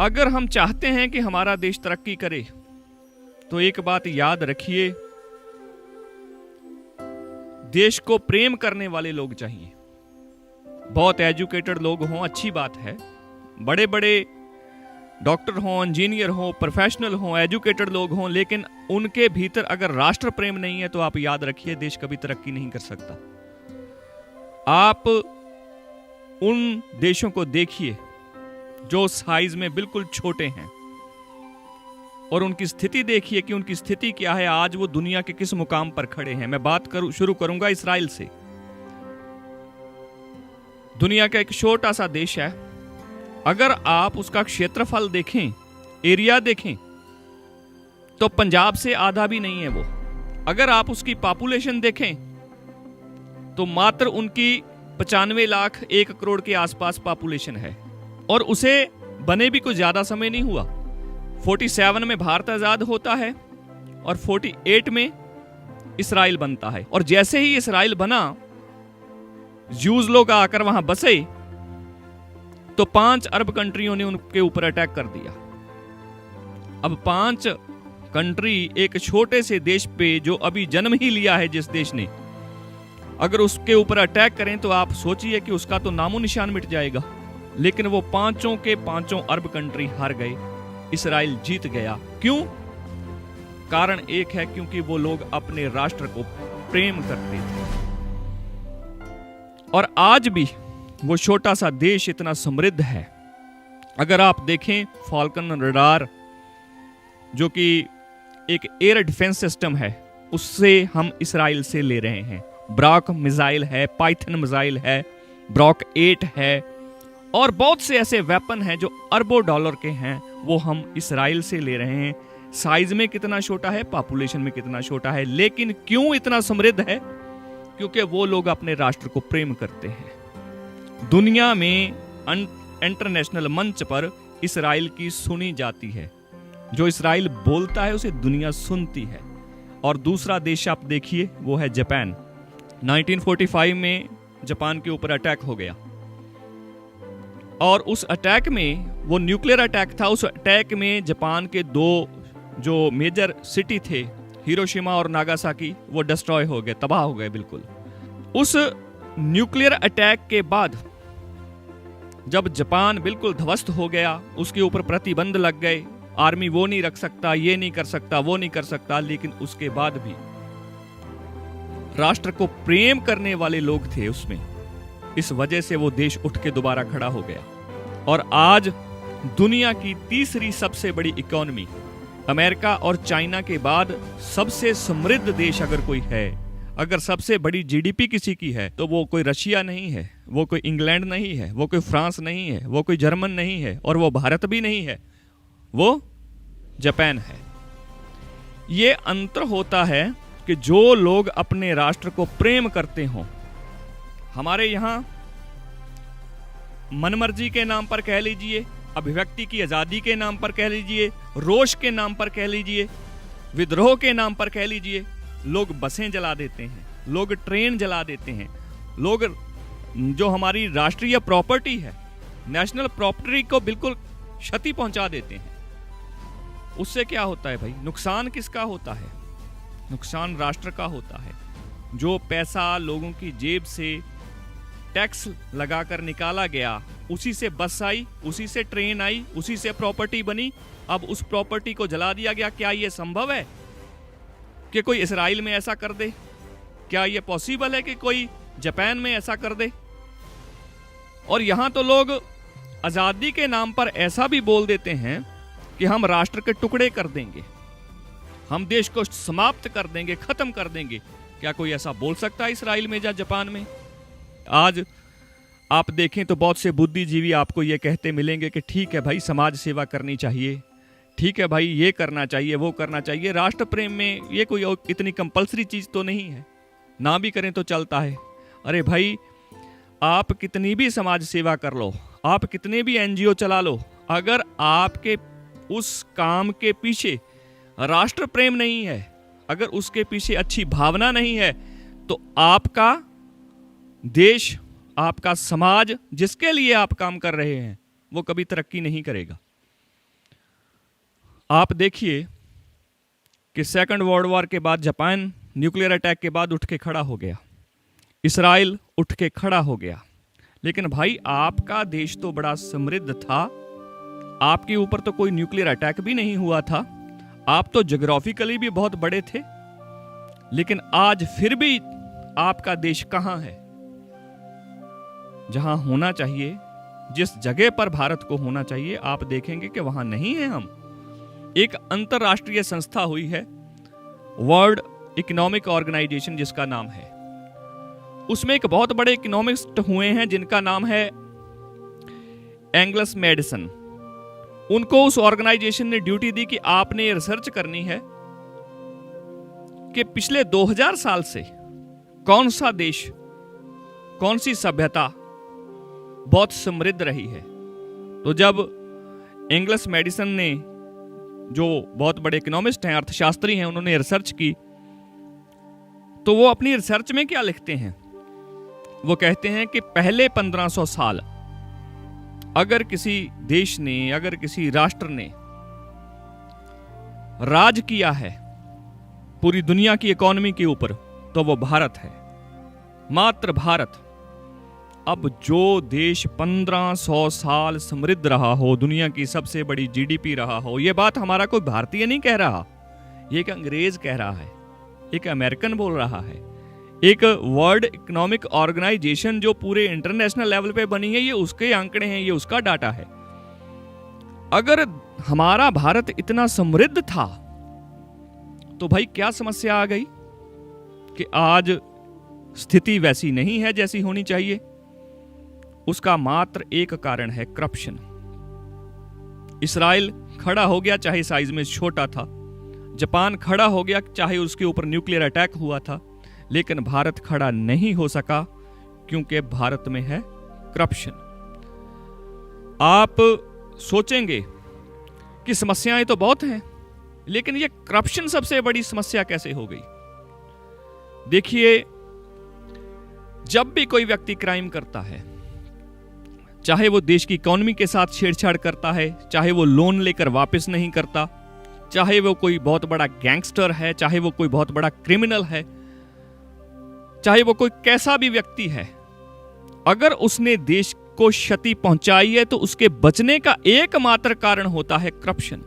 अगर हम चाहते हैं कि हमारा देश तरक्की करे तो एक बात याद रखिए, देश को प्रेम करने वाले लोग चाहिए। बहुत एजुकेटेड लोग हों, अच्छी बात है, बड़े बड़े डॉक्टर हों, इंजीनियर हों, प्रोफेशनल हों, एजुकेटेड लोग हों, लेकिन उनके भीतर अगर राष्ट्र प्रेम नहीं है तो आप याद रखिए देश कभी तरक्की नहीं कर सकता। आप उन देशों को देखिए जो साइज में बिल्कुल छोटे हैं और उनकी स्थिति देखिए कि उनकी स्थिति क्या है, आज वो दुनिया के किस मुकाम पर खड़े हैं। मैं बात शुरू करूंगा इस्राइल से। दुनिया का एक छोटा सा देश है, अगर आप उसका क्षेत्रफल देखें, एरिया देखें, तो पंजाब से आधा भी नहीं है वो। अगर आप उसकी पॉपुलेशन देखें तो मात्र उनकी 95 लाख 1 करोड़ के आसपास पॉपुलेशन है और उसे बने भी कुछ ज्यादा समय नहीं हुआ। 47 में भारत आजाद होता है और 48 में इस्राइल बनता है, और जैसे ही इस्राइल बना जूज लोग आकर वहां बसे तो 5 अरब कंट्रियों ने उनके ऊपर अटैक कर दिया। अब 5 कंट्री एक छोटे से देश पे जो अभी जन्म ही लिया है जिस देश ने, अगर उसके ऊपर अटैक करें तो आप सोचिए कि उसका तो नामो निशान मिट जाएगा। लेकिन वो 5 के 5 अरब कंट्री हार गए, इस्राइल जीत गया। क्यों? कारण एक है, क्योंकि वो लोग अपने राष्ट्र को प्रेम करते थे। और आज भी वो छोटा सा देश इतना समृद्ध है। अगर आप देखें फाल्कन रडार जो कि एक एयर डिफेंस सिस्टम है, उससे हम इस्राइल से ले रहे हैं। ब्रॉक मिसाइल है, पाइथन मिसाइल है, ब्रॉक 8 है, और बहुत से ऐसे वेपन हैं जो अरबों डॉलर के हैं, वो हम इस्राइल से ले रहे हैं। साइज में कितना छोटा है, पॉपुलेशन में कितना छोटा है, लेकिन क्यों इतना समृद्ध है? क्योंकि वो लोग अपने राष्ट्र को प्रेम करते हैं। दुनिया में इंटरनेशनल मंच पर इस्राइल की सुनी जाती है। जो इस्राइल बोलता है उसे दुनिया सुनती है। और दूसरा देश आप देखिए, वो है जापान। 1945 में जापान के ऊपर अटैक हो गया और उस अटैक में, वो न्यूक्लियर अटैक था, उस अटैक में जापान के 2 जो मेजर सिटी थे, हिरोशिमा और नागासाकी, वो डिस्ट्रॉय हो गए, तबाह हो गए बिल्कुल। उस न्यूक्लियर अटैक के बाद जब जापान बिल्कुल ध्वस्त हो गया, उसके ऊपर प्रतिबंध लग गए, आर्मी वो नहीं रख सकता, ये नहीं कर सकता, वो नहीं कर सकता, लेकिन उसके बाद भी राष्ट्र को प्रेम करने वाले लोग थे उसमें। इस वजह से वो देश उठ के दोबारा खड़ा हो गया और आज दुनिया की तीसरी सबसे बड़ी इकोनॉमी, अमेरिका और चाइना के बाद सबसे समृद्ध देश अगर कोई है, अगर सबसे बड़ी जीडीपी किसी की है, तो वो कोई रशिया नहीं है, वो कोई इंग्लैंड नहीं है, वो कोई फ्रांस नहीं है, वो कोई जर्मन नहीं है, और वो भारत भी नहीं है, वो जापान है। ये अंतर होता है कि जो लोग अपने राष्ट्र को प्रेम करते हों। हमारे यहां मनमर्जी के नाम पर कह लीजिए, अभिव्यक्ति की आजादी के नाम पर कह लीजिए, रोष के नाम पर कह लीजिए, विद्रोह के नाम पर कह लीजिए, लोग बसें जला देते हैं, लोग ट्रेन जला देते हैं, लोग जो हमारी राष्ट्रीय प्रॉपर्टी है, नेशनल प्रॉपर्टी को बिल्कुल क्षति पहुंचा देते हैं। उससे क्या होता है भाई? नुकसान किसका होता है? नुकसान राष्ट्र का होता है। जो पैसा लोगों की जेब से टैक्स लगाकर निकाला गया, उसी से बस आई, उसी से ट्रेन आई, उसी से प्रॉपर्टी बनी, अब उस प्रॉपर्टी को जला दिया गया। क्या यह संभव है कि कोई इस्राइल में ऐसा कर दे? क्या यह पॉसिबल है कि कोई जापान में ऐसा कर दे? और यहां तो लोग आजादी के नाम पर ऐसा भी बोल देते हैं कि हम राष्ट्र के टुकड़े कर देंगे, हम देश को समाप्त कर देंगे, खत्म कर देंगे। क्या कोई ऐसा बोल सकता है इस्राइल में या जापान में? आज आप देखें तो बहुत से बुद्धिजीवी आपको ये कहते मिलेंगे कि ठीक है भाई, समाज सेवा करनी चाहिए, ठीक है भाई, ये करना चाहिए, वो करना चाहिए। राष्ट्र प्रेम में ये कोई इतनी कंपलसरी चीज तो नहीं है, ना भी करें तो चलता है। अरे भाई, आप कितनी भी समाज सेवा कर लो, आप कितने भी एनजीओ चला लो, अगर आपके उस काम के पीछे राष्ट्र प्रेम नहीं है, अगर उसके पीछे अच्छी भावना नहीं है, तो आपका देश, आपका समाज, जिसके लिए आप काम कर रहे हैं, वो कभी तरक्की नहीं करेगा। आप देखिए कि सेकंड वर्ल्ड वॉर के बाद जापान न्यूक्लियर अटैक के बाद उठ के खड़ा हो गया, इसराइल उठ के खड़ा हो गया। लेकिन भाई आपका देश तो बड़ा समृद्ध था, आपके ऊपर तो कोई न्यूक्लियर अटैक भी नहीं हुआ था, आप तो ज्योग्राफिकली भी बहुत बड़े थे, लेकिन आज फिर भी आपका देश कहां है? जहां होना चाहिए, जिस जगह पर भारत को होना चाहिए, आप देखेंगे कि वहां नहीं है हम। एक अंतरराष्ट्रीय संस्था हुई है वर्ल्ड इकोनॉमिक ऑर्गेनाइजेशन जिसका नाम है, उसमें एक बहुत बड़े इकोनॉमिस्ट हुए हैं जिनका नाम है एंगल्स मैडिसन। उनको उस ऑर्गेनाइजेशन ने ड्यूटी दी कि आपने ये रिसर्च करनी है कि पिछले 2000 साल से कौन सा देश, कौन सी सभ्यता बहुत समृद्ध रही है। तो जब एंगल्स मैडिसन ने, जो बहुत बड़े इकोनॉमिस्ट हैं, अर्थशास्त्री हैं, उन्होंने रिसर्च की, तो वो अपनी रिसर्च में क्या लिखते हैं? वो कहते हैं कि पहले 1500 साल अगर किसी देश ने, अगर किसी राष्ट्र ने राज किया है पूरी दुनिया की इकोनॉमी के ऊपर, तो वो भारत है, मात्र भारत। अब जो देश 1500 साल समृद्ध रहा हो, दुनिया की सबसे बड़ी जीडीपी रहा हो, यह बात हमारा कोई भारतीय नहीं कह रहा, ये एक अंग्रेज कह रहा है, एक अमेरिकन बोल रहा है, एक वर्ल्ड इकोनॉमिक ऑर्गेनाइजेशन जो पूरे इंटरनेशनल लेवल पे बनी है, ये उसके आंकड़े हैं, ये उसका डाटा है। अगर हमारा भारत इतना समृद्ध था तो भाई क्या समस्या आ गई कि आज स्थिति वैसी नहीं है जैसी होनी चाहिए? उसका मात्र एक कारण है, करप्शन। इसराइल खड़ा हो गया चाहे साइज में छोटा था, जापान खड़ा हो गया चाहे उसके ऊपर न्यूक्लियर अटैक हुआ था, लेकिन भारत खड़ा नहीं हो सका क्योंकि भारत में है करप्शन। आप सोचेंगे कि समस्याएं तो बहुत हैं, लेकिन ये करप्शन सबसे बड़ी समस्या कैसे हो गई? देखिए, जब भी कोई व्यक्ति क्राइम करता है, चाहे वो देश की इकोनॉमी के साथ छेड़छाड़ करता है, चाहे वो लोन लेकर वापस नहीं करता, चाहे वो कोई बहुत बड़ा गैंगस्टर है, चाहे वो कोई बहुत बड़ा क्रिमिनल है, चाहे वो कोई कैसा भी व्यक्ति है, अगर उसने देश को क्षति पहुंचाई है तो उसके बचने का एकमात्र कारण होता है करप्शन।